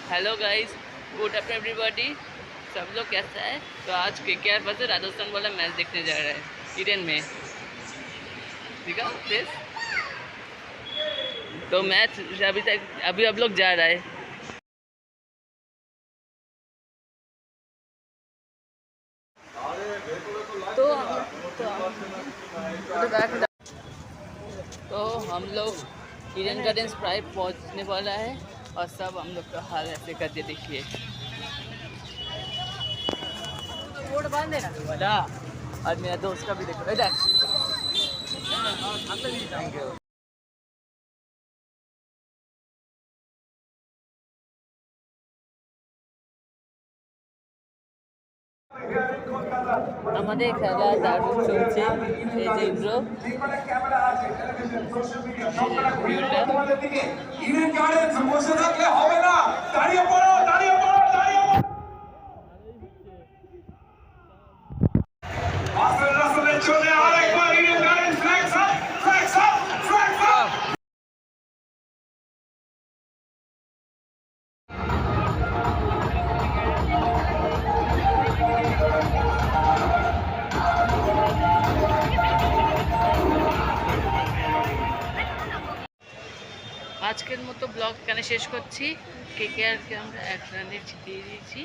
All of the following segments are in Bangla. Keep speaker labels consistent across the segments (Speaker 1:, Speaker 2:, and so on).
Speaker 1: Hello guys, good after everybody. सब लोग कैसा है? तो आज केकेआर वर्सेस राजस्थान वाला मैच देखने जा रहा है ईडन में। ठीक है प्लीज। तो मैच अभी अब लोग जा रहा है। तो तो हम लोग ईडन गार्डन्स प्राइड पहुंचने वाला है और सब हम लोग का हाल ऐसे करके देखिए। वोट बांध देना और मेरा दोस्त का भी देखो इधर। Thank you. আমাদের খেলা দারুণ চলছে। এই যে ইন্দ্র আজকের মতো ব্লগ এখানে শেষ করছি। কেকেআরকে আমরা 1 রানে জিতিয়ে দিয়েছি।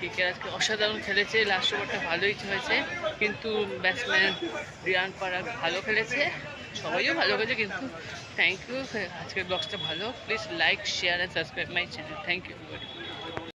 Speaker 1: কেকেআর আজকে অসাধারণ খেলেছে, লাস্ট ওভারটা ভালোই হয়েছে, কিন্তু ব্যাটসম্যান রিয়ান পারাগ ভালো খেলেছে, সবাইও ভালো খেলেছে, কিন্তু থ্যাংক ইউ। আজকের ব্লগটা ভালো, please like share and subscribe my channel. Thank you.